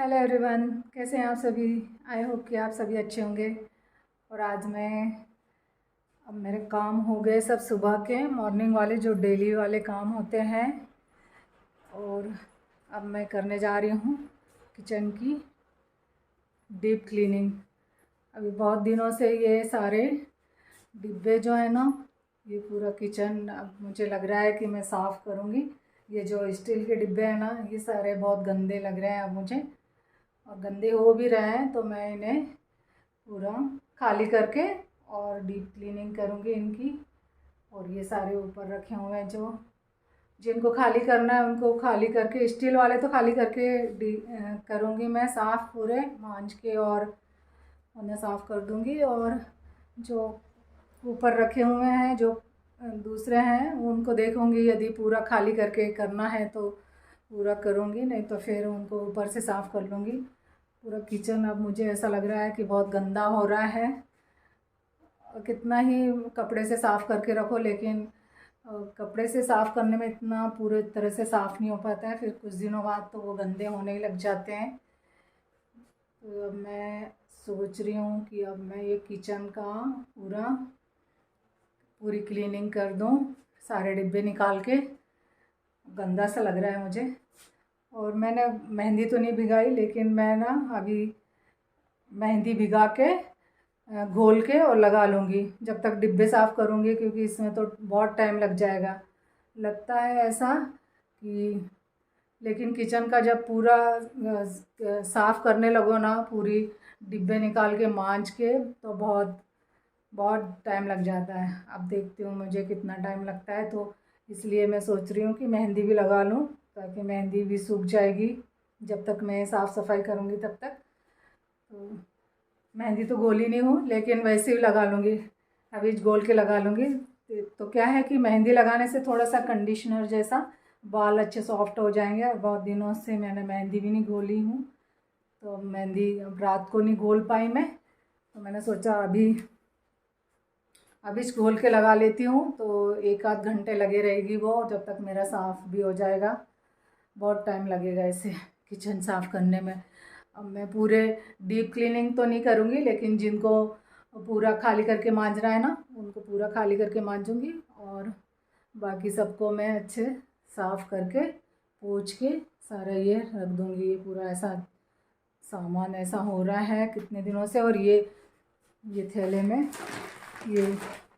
Hello everyone, कैसे हैं आप सभी। आई होप कि आप सभी अच्छे होंगे। और आज अब मेरे काम हो गए सब सुबह के मॉर्निंग वाले जो डेली वाले काम होते हैं। और अब मैं करने जा रही हूँ किचन की डीप क्लीनिंग। अभी बहुत दिनों से ये सारे डिब्बे जो है ना, ये पूरा किचन अब मुझे लग रहा है कि मैं साफ़ करूँगी। ये जो स्टील के डिब्बे हैं ना, ये सारे बहुत गंदे लग रहे हैं अब मुझे, और गंदे हो भी रहे हैं। तो मैं इन्हें पूरा खाली करके और डीप क्लीनिंग करूँगी इनकी। और ये सारे ऊपर रखे हुए हैं जो जिनको खाली करना है उनको खाली करके, स्टील वाले तो खाली करके करूँगी मैं साफ़, पूरे मांज के और उन्हें साफ़ कर दूँगी। और जो ऊपर रखे हुए हैं जो दूसरे हैं उनको देखूँगी, यदि पूरा खाली करके करना है तो पूरा करूँगी, नहीं तो फिर उनको ऊपर से साफ़ कर लूँगी। पूरा किचन अब मुझे ऐसा लग रहा है कि बहुत गंदा हो रहा है। कितना ही कपड़े से साफ़ करके रखो, लेकिन कपड़े से साफ़ करने में इतना पूरे तरह से साफ़ नहीं हो पाता है। फिर कुछ दिनों बाद तो वो गंदे होने ही लग जाते हैं। तो अब मैं सोच रही हूँ कि अब मैं ये किचन का पूरी क्लीनिंग कर दूँ, सारे डिब्बे निकाल के। गंदा सा लग रहा है मुझे। और मैंने मेहंदी तो नहीं भिगाई, लेकिन मैं ना अभी मेहंदी भिगा के घोल के और लगा लूँगी जब तक डिब्बे साफ़ करूँगी, क्योंकि इसमें तो बहुत टाइम लग जाएगा। लगता है ऐसा कि, लेकिन किचन का जब पूरा साफ़ करने लगो ना, पूरी डिब्बे निकाल के मांज के, तो बहुत बहुत टाइम लग जाता है। अब देखती हूँ मुझे कितना टाइम लगता है, तो इसलिए मैं सोच रही हूँ कि मेहंदी भी लगा लूँ, ताकि मेहंदी भी सूख जाएगी जब तक मैं साफ़ सफाई करूँगी तब तक। तो मेहंदी तो गोली नहीं हूँ, लेकिन वैसे ही लगा लूँगी, अभी गोल के लगा लूँगी। तो क्या है कि मेहंदी लगाने से थोड़ा सा कंडीशनर जैसा बाल अच्छे सॉफ्ट हो जाएंगे। और बहुत दिनों से मैंने मेहंदी भी नहीं घोली हूँ, तो मेहंदी अब रात को नहीं घोल पाई मैं, तो मैंने सोचा अभी घोल के लगा लेती हूँ, तो एक आध घंटे लगे रहेगी वो, जब तक मेरा साफ़ भी हो जाएगा। बहुत टाइम लगेगा इसे किचन साफ़ करने में। अब मैं पूरे डीप क्लीनिंग तो नहीं करूँगी, लेकिन जिनको पूरा खाली करके मांजना है ना, उनको पूरा खाली करके मांजूँगी। और बाकी सबको मैं अच्छे साफ़ करके पोंछ के सारा ये रख दूँगी। ये पूरा ऐसा सामान ऐसा हो रहा है कितने दिनों से। और ये थैले में ये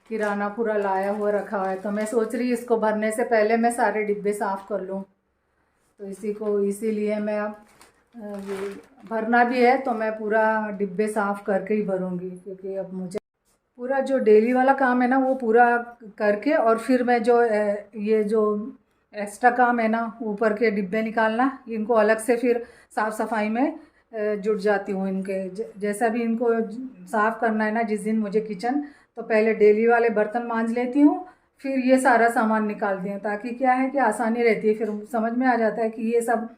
किराना पूरा लाया हुआ रखा हुआ है, तो मैं सोच रही इसको भरने से पहले मैं सारे डिब्बे साफ़ कर लूँ। तो इसीलिए मैं अब भरना भी है, तो मैं पूरा डिब्बे साफ़ करके ही भरूँगी, क्योंकि अब मुझे पूरा जो डेली वाला काम है ना वो पूरा करके, और फिर मैं ये जो एक्स्ट्रा काम है ना, ऊपर के डिब्बे निकालना, इनको अलग से फिर साफ़ सफाई में जुट जाती हूँ। जैसा भी इनको साफ़ करना है ना जिस दिन मुझे किचन, तो पहले डेली वाले बर्तन मांज लेती हूँ, फिर ये सारा सामान निकालती हूँ, ताकि क्या है कि आसानी रहती है। फिर समझ में आ जाता है कि ये सब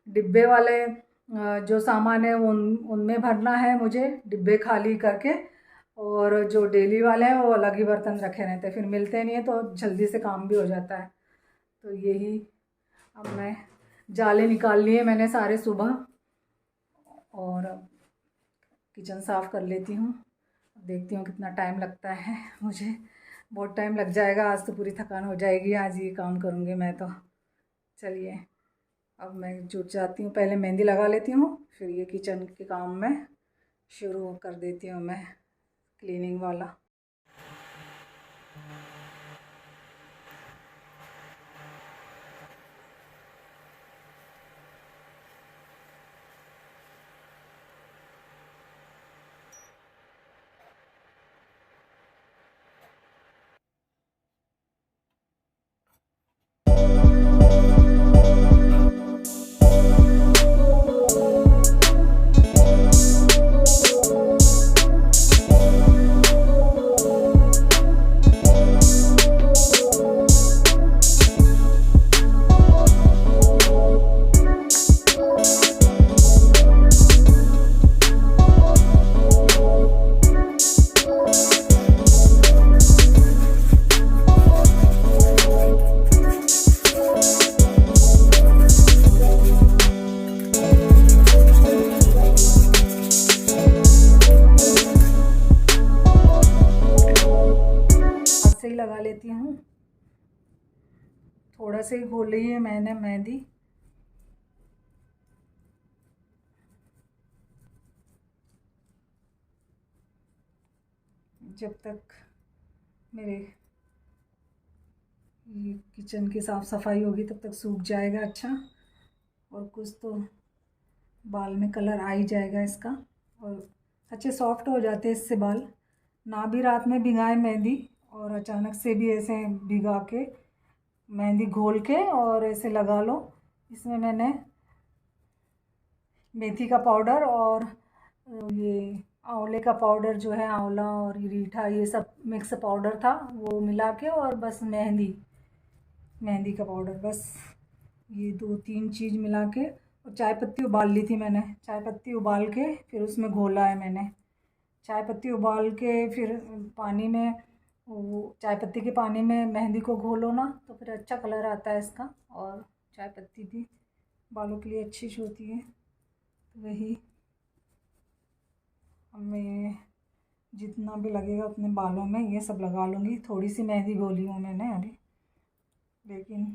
डिब्बे वाले जो सामान है उनमें भरना है मुझे, डिब्बे खाली करके। और जो डेली वाले हैं वो अलग ही बर्तन रखे रहते हैं, फिर मिलते नहीं है, तो जल्दी से काम भी हो जाता है। तो यही, अब मैं जाले निकाल लिए मैंने सारे सुबह, और किचन साफ़ कर लेती हूँ। देखती हूँ कितना टाइम लगता है मुझे। बहुत टाइम लग जाएगा, आज तो पूरी थकान हो जाएगी, आज ये काम करूँगी मैं तो। चलिए अब मैं जुट जाती हूँ, पहले मेहंदी लगा लेती हूँ, फिर ये किचन के काम में शुरू कर देती हूँ मैं, क्लीनिंग वाला। लेती हूँ। थोड़ा सा ही घोली है मैंने मेहंदी। जब तक मेरे ये किचन की साफ़ सफाई होगी तब तक सूख जाएगा अच्छा, और कुछ तो बाल में कलर आ ही जाएगा इसका, और अच्छे सॉफ्ट हो जाते हैं इससे बाल। ना भी रात में भिगाए मेहंदी, और अचानक से भी ऐसे भिगा के मेहंदी घोल के और ऐसे लगा लो। इसमें मैंने मेथी का पाउडर और ये आंवले का पाउडर जो है, आंवला और रीठा, ये सब मिक्स पाउडर था, वो मिला के, और बस मेहंदी का पाउडर, बस ये 2-3 चीज़ मिला के। और चाय पत्ती उबाल ली थी मैंने, चाय पत्ती उबाल के फिर उसमें घोला है मैंने। चाय पत्ती उबाल के फिर पानी में, वो चाय पत्ती के पानी में मेहंदी को घोलो ना, तो फिर अच्छा कलर आता है इसका। और चाय पत्ती भी बालों के लिए अच्छी होती है। तो वही मैं जितना भी लगेगा अपने बालों में ये सब लगा लूँगी। थोड़ी सी मेहंदी घोली हूँ मैंने अभी, लेकिन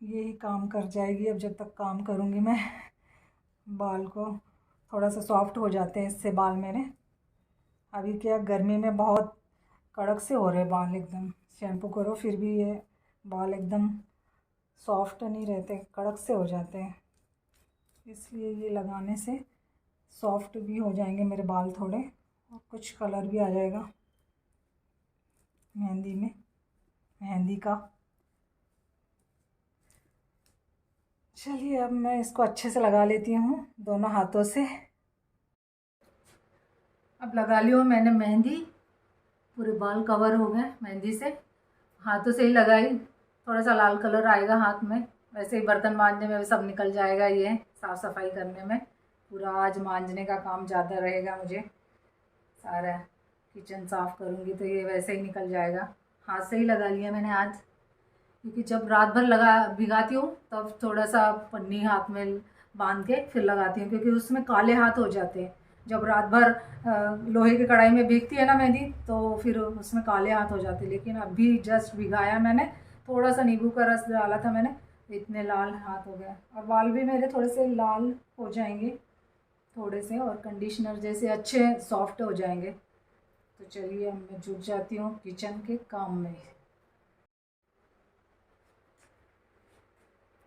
यही काम कर जाएगी। अब जब तक काम करूँगी मैं, बाल को थोड़ा सा सॉफ्ट हो जाते हैं इससे बाल मेरे। अभी क्या गर्मी में बहुत कड़क से हो रहे बाल, एकदम शैम्पू करो फिर भी ये बाल एकदम सॉफ्ट नहीं रहते, कड़क से हो जाते हैं। इसलिए ये लगाने से सॉफ्ट भी हो जाएंगे मेरे बाल थोड़े, और कुछ कलर भी आ जाएगा मेहंदी में, मेहंदी का। चलिए अब मैं इसको अच्छे से लगा लेती हूँ दोनों हाथों से। अब लगा ली हूँ मैंने मेहंदी, पूरे बाल कवर हो गए मेहंदी से। हाथों से ही लगाई, थोड़ा सा लाल कलर आएगा हाथ में, वैसे ही बर्तन मांजने में भी सब निकल जाएगा। ये साफ़ सफाई करने में पूरा आज मांजने का काम ज़्यादा रहेगा मुझे। सारा किचन साफ़ करूँगी तो ये वैसे ही निकल जाएगा। हाथ से ही लगा लिया मैंने आज, क्योंकि जब रात भर भिगाती हूँ तब थोड़ा सा पन्नी हाथ में बांध के फिर लगाती हूँ, क्योंकि उसमें काले हाथ हो जाते हैं। जब रात भर लोहे की कढ़ाई में भीगती है ना मेहंदी, तो फिर उसमें काले हाथ हो जाते हैं। लेकिन अभी जस्ट भिगाया मैंने, थोड़ा सा नींबू का रस डाला था मैंने, इतने लाल हाथ हो गए। और बाल भी मेरे थोड़े से लाल हो जाएंगे थोड़े से, और कंडीशनर जैसे अच्छे सॉफ्ट हो जाएंगे। तो चलिए अब मैं जुट जाती हूँ किचन के काम में।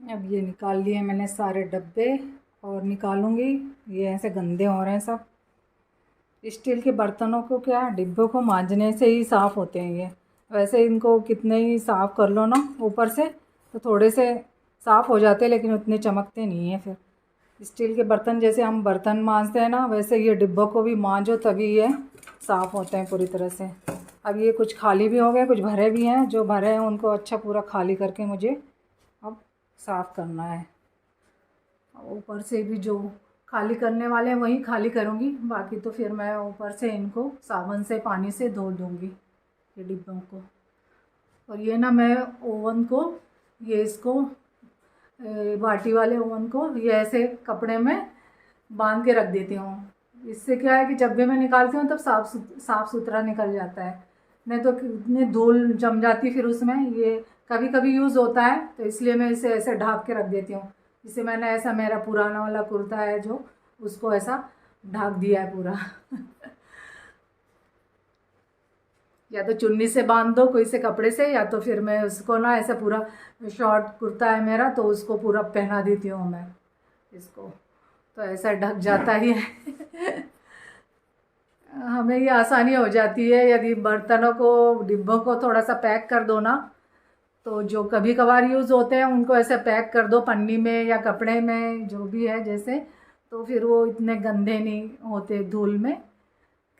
अब ये निकाल लिए मैंने सारे डब्बे, और निकालूंगी। ये ऐसे गंदे हो रहे हैं सब। स्टील के बर्तनों को क्या, डिब्बों को मांजने से ही साफ़ होते हैं ये। वैसे इनको कितने ही साफ़ कर लो ना ऊपर से, तो थोड़े से साफ़ हो जाते हैं, लेकिन उतने चमकते नहीं हैं फिर। स्टील के बर्तन जैसे हम बर्तन मांजते हैं ना, वैसे ये डिब्बों को भी मांजो तभी ये साफ़ होते हैं पूरी तरह से। अब ये कुछ खाली भी हो गए, कुछ भरे भी हैं। जो भरे हैं उनको अच्छा पूरा खाली करके मुझे अब साफ़ करना है। ऊपर से भी जो खाली करने वाले हैं वही खाली करूँगी, बाकी तो फिर मैं ऊपर से इनको साबुन से पानी से धो दूँगी ये डिब्बों को। और ये ना मैं ओवन को, ये इसको बाटी वाले ओवन को ये ऐसे कपड़े में बांध के रख देती हूँ। इससे क्या है कि जब भी मैं निकालती हूँ तब साफ़ सुथरा निकल जाता है, नहीं तो इतनी धूल जम जाती फिर उसमें। ये कभी कभी यूज़ होता है, तो इसलिए मैं इसे ऐसे ढक के रख देती हूँ। इसे मैंने ऐसा, मेरा पुराना वाला कुर्ता है जो, उसको ऐसा ढक दिया है पूरा या तो चुन्नी से बांध दो कोई से कपड़े से, या तो फिर मैं उसको ना ऐसा पूरा, शॉर्ट कुर्ता है मेरा तो उसको पूरा पहना देती हूँ मैं इसको, तो ऐसा ढक जाता ही है हमें ये आसानी हो जाती है। यदि बर्तनों को, डिब्बों को थोड़ा सा पैक कर दो ना, तो जो कभी कभार यूज़ होते हैं उनको ऐसे पैक कर दो पन्नी में या कपड़े में, जो भी है जैसे, तो फिर वो इतने गंदे नहीं होते धूल में।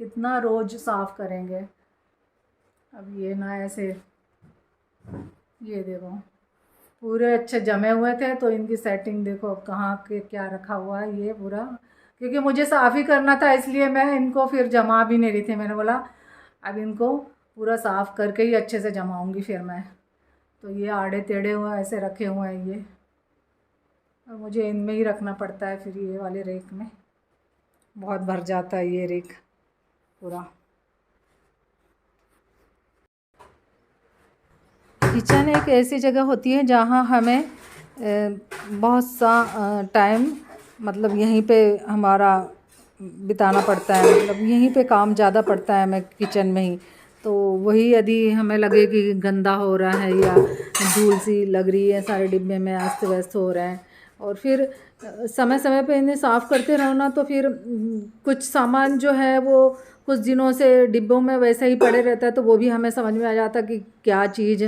कितना रोज़ साफ़ करेंगे। अब ये ना ऐसे, ये देखो पूरे अच्छे जमे हुए थे, तो इनकी सेटिंग देखो कहाँ के क्या रखा हुआ है ये पूरा, क्योंकि मुझे साफ़ ही करना था इसलिए मैं इनको फिर जमा भी नहीं रही थी। मैंने बोला अब इनको पूरा साफ़ करके ही अच्छे से जमाऊंगी फिर मैं। तो ये आड़े टेढ़े हुए ऐसे रखे हुए हैं ये, और मुझे इनमें ही रखना पड़ता है फिर, ये वाले रेक में बहुत भर जाता है ये रेक पूरा। किचन एक ऐसी जगह होती है जहाँ हमें बहुत सा टाइम मतलब यहीं पे हमारा बिताना पड़ता है, मतलब यहीं पे काम ज़्यादा पड़ता है हमें किचन में ही। तो वही यदि हमें लगे कि गंदा हो रहा है या धूल सी लग रही है, सारे डिब्बे में अस्त व्यस्त हो रहे हैं, और फिर समय समय पे इन्हें साफ़ करते रहो ना, तो फिर कुछ सामान जो है वो कुछ दिनों से डिब्बों में वैसे ही पड़े रहता है, तो वो भी हमें समझ में आ जाता कि क्या चीज़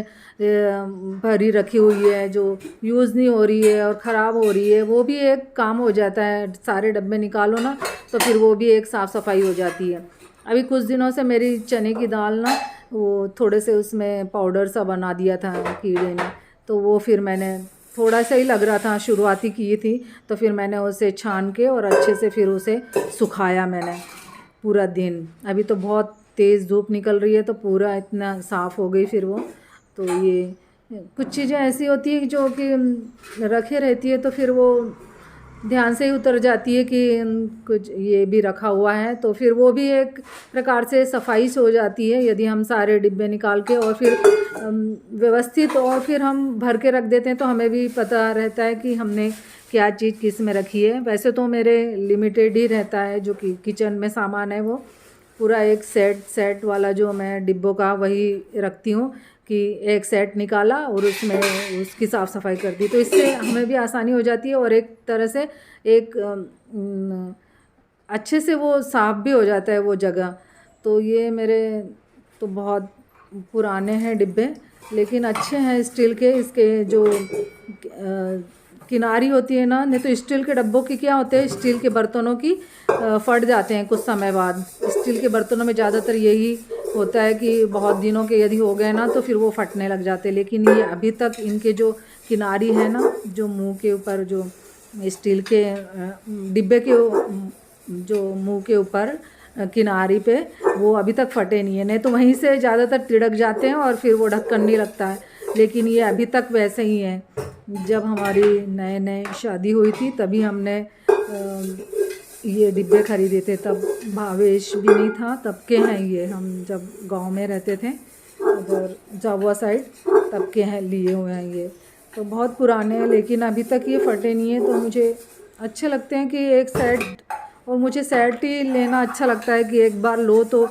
भरी रखी हुई है जो यूज़ नहीं हो रही है और ख़राब हो रही है। वो भी एक काम हो जाता है, सारे डब्बे निकालो ना तो फिर वो भी एक साफ़ सफाई हो जाती है। अभी कुछ दिनों से मेरी चने की दाल ना वो थोड़े से उसमें पाउडर सा बना दिया था कीड़े ने, तो वो फिर मैंने थोड़ा सा ही लग रहा था, शुरुआती की थी, तो फिर मैंने उसे छान के और अच्छे से फिर उसे सुखाया मैंने पूरा दिन। अभी तो बहुत तेज़ धूप निकल रही है तो पूरा इतना साफ़ हो गई फिर वो। तो ये कुछ चीज़ें ऐसी होती है जो कि रखे रहती है तो फिर वो ध्यान से ही उतर जाती है कि कुछ ये भी रखा हुआ है, तो फिर वो भी एक प्रकार से सफाई से हो जाती है यदि हम सारे डिब्बे निकाल के और फिर व्यवस्थित और फिर हम भर के रख देते हैं, तो हमें भी पता रहता है कि हमने क्या चीज़ किस में रखी है। वैसे तो मेरे लिमिटेड ही रहता है जो कि किचन में सामान है, वो पूरा एक सेट वाला जो मैं डिब्बों का वही रखती हूँ कि एक सेट निकाला और उसमें उसकी साफ़ सफाई कर दी, तो इससे हमें भी आसानी हो जाती है और एक तरह से एक अच्छे से वो साफ़ भी हो जाता है वो जगह। तो ये मेरे तो बहुत पुराने हैं डिब्बे, लेकिन अच्छे हैं स्टील के। इसके जो किनारी होती है ना, नहीं तो स्टील के डब्बों की क्या होते हैं, स्टील के बर्तनों की फट जाते हैं कुछ समय बाद। स्टील के बर्तनों में ज़्यादातर यही होता है कि बहुत दिनों के यदि हो गए ना तो फिर वो फटने लग जाते हैं, लेकिन ये अभी तक इनके जो किनारी है ना, जो मुंह के ऊपर जो स्टील के डिब्बे के जो मुंह के ऊपर किनारी पे वो अभी तक फटे नहीं है, नहीं तो वहीं से ज़्यादातर तिड़क जाते हैं और फिर वो ढक्कन नहीं लगता है। लेकिन ये अभी तक वैसे ही हैं। जब हमारी नए नए शादी हुई थी तभी हमने ये डिब्बे ख़रीदे थे, तब भावेश भी नहीं था, तब के हैं ये। हम जब गांव में रहते थे उधर झाबुआ साइड, तब के हैं लिए हुए हैं ये। तो बहुत पुराने हैं लेकिन अभी तक ये फटे नहीं हैं, तो मुझे अच्छे लगते हैं कि एक सेट, और मुझे सेट ही लेना अच्छा लगता है कि एक बार लो तो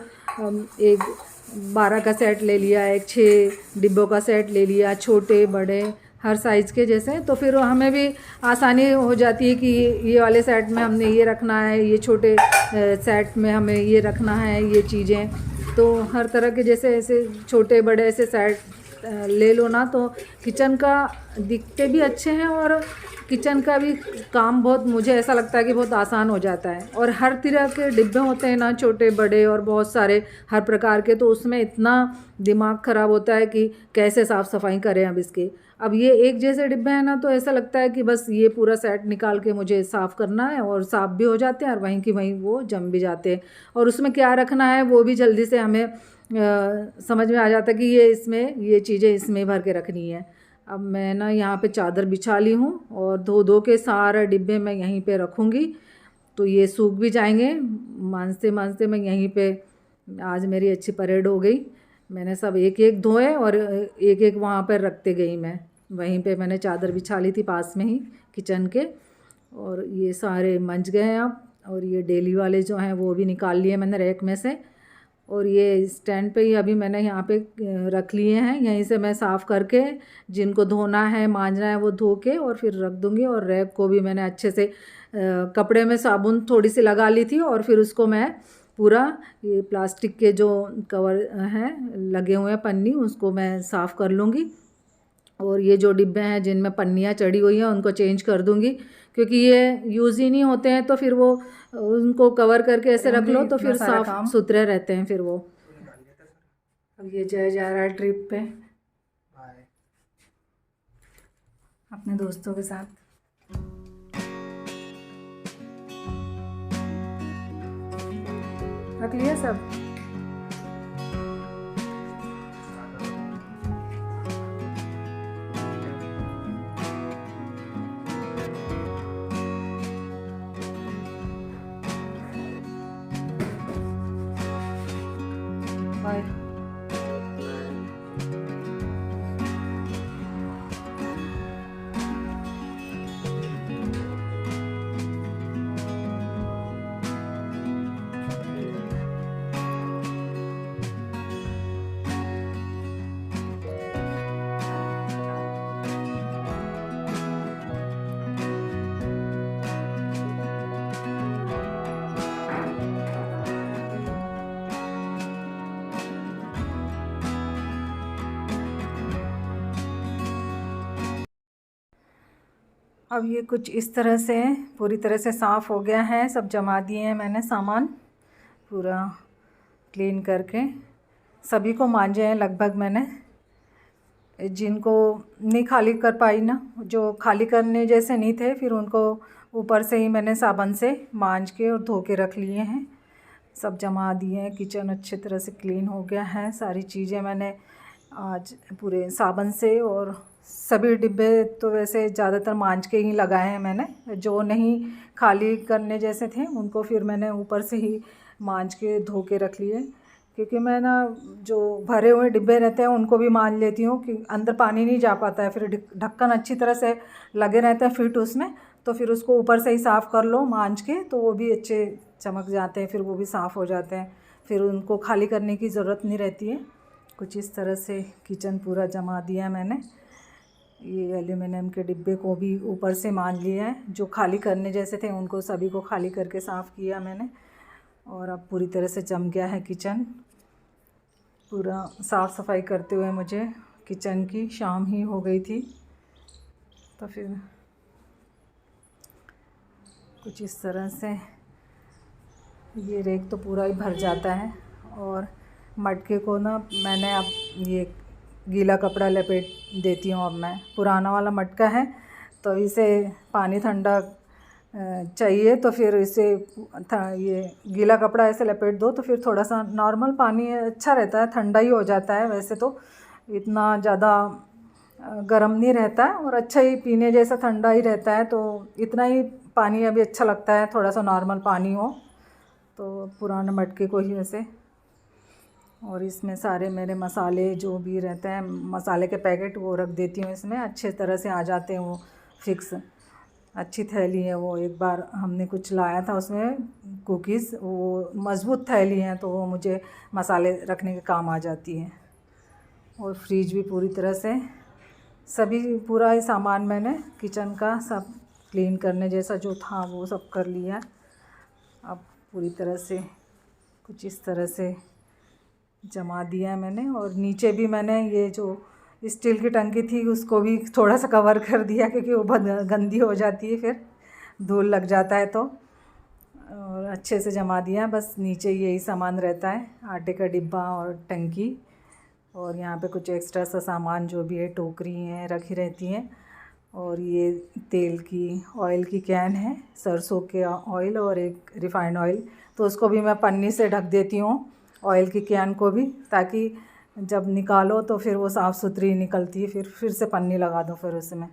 एक 12 का सेट ले लिया, एक 6 डिब्बों का सेट ले लिया, छोटे बड़े हर साइज़ के जैसे, तो फिर हमें भी आसानी हो जाती है कि ये वाले सेट में हमने ये रखना है, ये छोटे सेट में हमें ये रखना है ये चीज़ें। तो हर तरह के जैसे ऐसे छोटे बड़े ऐसे सेट ले लो ना, तो किचन का दिखते भी अच्छे हैं और किचन का भी काम बहुत, मुझे ऐसा लगता है कि बहुत आसान हो जाता है। और हर तरह के डिब्बे होते हैं ना, छोटे बड़े और बहुत सारे हर प्रकार के, तो उसमें इतना दिमाग ख़राब होता है कि कैसे साफ़ सफाई करें अब इसकी। अब ये एक जैसे डिब्बे हैं ना, तो ऐसा लगता है कि बस ये पूरा सेट निकाल के मुझे साफ़ करना है और साफ़ भी हो जाते हैं और वहीं की वहीं वो जम भी जाते हैं, और उसमें क्या रखना है वो भी जल्दी से हमें समझ में आ जाता है कि ये इसमें ये चीज़ें इसमें भर के रखनी है। अब मैं ना यहाँ पे चादर बिछा ली हूँ और धो के सारे डिब्बे मैं यहीं पे रखूँगी, तो ये सूख भी जाएंगे। मांजते मांजते मैं यहीं पे, आज मेरी अच्छी परेड हो गई। मैंने सब एक एक धोए और एक एक वहाँ पर रखते गई मैं। वहीं पे मैंने चादर बिछा ली थी पास में ही किचन के, और ये सारे मंज गए हैं अब। और ये डेली वाले जो हैं वो भी निकाल लिए मैंने रैक में से, और ये स्टैंड पे ही अभी मैंने यहाँ पे रख लिए हैं। यहीं से मैं साफ़ करके जिनको धोना है मांजना है वो धो के और फिर रख दूँगी। और रैक को भी मैंने अच्छे से कपड़े में साबुन थोड़ी सी लगा ली थी, और फिर उसको मैं पूरा ये प्लास्टिक के जो कवर हैं लगे हुए हैं पन्नी, उसको मैं साफ़ कर लूँगी। और ये जो डिब्बे हैं जिनमें पन्नियाँ चढ़ी हुई हैं उनको चेंज कर दूँगी, क्योंकि ये यूज़ ही नहीं होते हैं, तो फिर वो उनको कवर करके ऐसे रख लो तो फिर साफ सुथरे रहते हैं फिर वो। अब ये जय जा रहा है ट्रिप पे अपने दोस्तों के साथ। रख लिया सब। बाय। अब ये कुछ इस तरह से पूरी तरह से साफ़ हो गया है। सब जमा दिए हैं मैंने सामान पूरा क्लीन करके। सभी को मांजे हैं लगभग मैंने। जिनको नहीं खाली कर पाई ना, जो खाली करने जैसे नहीं थे, फिर उनको ऊपर से ही मैंने साबुन से मांज के और धो के रख लिए हैं। सब जमा दिए हैं। किचन अच्छी तरह से क्लीन हो गया है। सारी चीज़ें मैंने आज पूरे साबुन से, और सभी डिब्बे तो वैसे ज़्यादातर मांज के ही लगाए हैं मैंने। जो नहीं खाली करने जैसे थे उनको फिर मैंने ऊपर से ही मांज के धो के रख लिए, क्योंकि मैं ना जो भरे हुए डिब्बे रहते हैं उनको भी मांज लेती हूँ कि अंदर पानी नहीं जा पाता है। फिर ढक्कन अच्छी तरह से लगे रहते हैं फिट उसमें, तो फिर उसको ऊपर से ही साफ़ कर लो मांज के, तो वो भी अच्छे चमक जाते हैं, फिर वो भी साफ़ हो जाते हैं। फिर उनको खाली करने की ज़रूरत नहीं रहती है। कुछ इस तरह से किचन पूरा जमा दिया मैंने। ये एल्यूमिनियम के डिब्बे को भी ऊपर से मान लिया है। जो खाली करने जैसे थे उनको सभी को खाली करके साफ़ किया मैंने। और अब पूरी तरह से जम गया है किचन। पूरा साफ़ सफाई करते हुए मुझे किचन की शाम ही हो गई थी। तो फिर कुछ इस तरह से ये रेक तो पूरा ही भर जाता है। और मटके को ना मैंने अब ये गीला कपड़ा लपेट देती हूँ। अब मैं पुराना वाला मटका है, तो इसे पानी ठंडा चाहिए, तो फिर इसे ये गीला कपड़ा ऐसे लपेट दो, तो फिर थोड़ा सा नॉर्मल पानी अच्छा रहता है, ठंडा ही हो जाता है। वैसे तो इतना ज़्यादा गर्म नहीं रहता है, और अच्छा ही पीने जैसा ठंडा ही रहता है। तो इतना ही पानी अभी अच्छा लगता है, थोड़ा सा नॉर्मल पानी हो। तो पुराने मटके को ही वैसे, और इसमें सारे मेरे मसाले जो भी रहते हैं, मसाले के पैकेट वो रख देती हूँ इसमें। अच्छे तरह से आ जाते हैं वो फिक्स। अच्छी थैली है वो। एक बार हमने कुछ लाया था उसमें कुकीज़, वो मज़बूत थैली है, तो वो मुझे मसाले रखने के काम आ जाती है। और फ्रिज भी पूरी तरह से सभी पूरा ही सामान मैंने किचन का सब क्लीन करने जैसा जो था वो सब कर लिया। अब पूरी तरह से कुछ इस तरह से जमा दिया है मैंने। और नीचे भी मैंने ये जो स्टील की टंकी थी उसको भी थोड़ा सा कवर कर दिया, क्योंकि वो बहुत गंदी हो जाती है, फिर धूल लग जाता है। तो और अच्छे से जमा दिया। बस नीचे यही सामान रहता है, आटे का डिब्बा और टंकी। और यहाँ पे कुछ एक्स्ट्रा सा सामान जो भी है, टोकरी हैं रखी रहती हैं। और ये तेल की ऑयल की कैन है, सरसों के ऑयल और एक रिफाइंड ऑयल, तो उसको भी मैं पन्नी से ढक देती हूँ, ऑयल की कैन को भी, ताकि जब निकालो तो फिर वो साफ़ सुथरी निकलती है। फिर से पन्नी लगा दो फिर उसमें।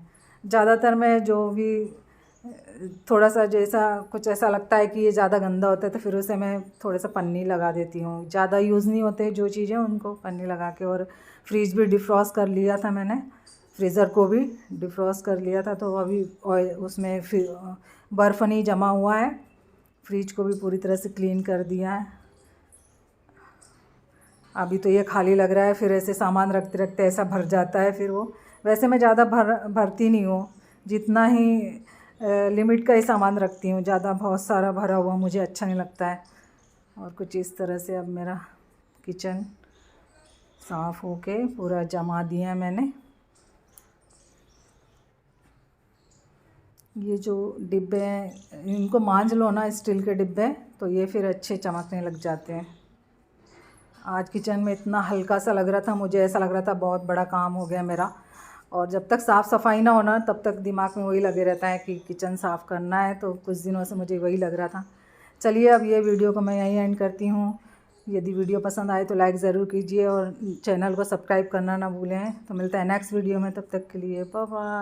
ज़्यादातर मैं जो भी थोड़ा सा जैसा कुछ ऐसा लगता है कि ये ज़्यादा गंदा होता है, तो फिर उसे मैं थोड़ा सा पन्नी लगा देती हूँ। ज़्यादा यूज़ नहीं होते जो चीज़ें, उनको पन्नी लगा के। और फ्रिज भी डिफ्रॉस्ट कर लिया था मैंने, फ्रीज़र को भी डिफ्रॉस्ट कर लिया था। तो अभी ऑयल उसमें फिर बर्फ़ नहीं जमा हुआ है। फ्रिज को भी पूरी तरह से क्लीन कर दिया है। अभी तो ये खाली लग रहा है, फिर ऐसे सामान रखते रखते ऐसा भर जाता है फिर वो। वैसे मैं ज़्यादा भरती नहीं हूँ, जितना ही लिमिट का ही सामान रखती हूँ। ज़्यादा बहुत सारा भरा हुआ मुझे अच्छा नहीं लगता है। और कुछ इस तरह से अब मेरा किचन साफ़ होके पूरा जमा दिया मैंने। ये जो डिब्बे हैं इनको मांज लो ना, स्टील के डिब्बे, तो ये फिर अच्छे चमकने लग जाते हैं। आज किचन में इतना हल्का सा लग रहा था, मुझे ऐसा लग रहा था बहुत बड़ा काम हो गया मेरा। और जब तक साफ़ सफाई ना होना तब तक दिमाग में वही लगे रहता है कि किचन साफ़ करना है। तो कुछ दिनों से मुझे वही लग रहा था। चलिए अब ये वीडियो को मैं यहीं एंड करती हूँ। यदि वीडियो पसंद आए तो लाइक ज़रूर कीजिए, और चैनल को सब्सक्राइब करना ना भूलें। तो मिलता है नेक्स्ट वीडियो में, तब तक के लिए बाय बाय।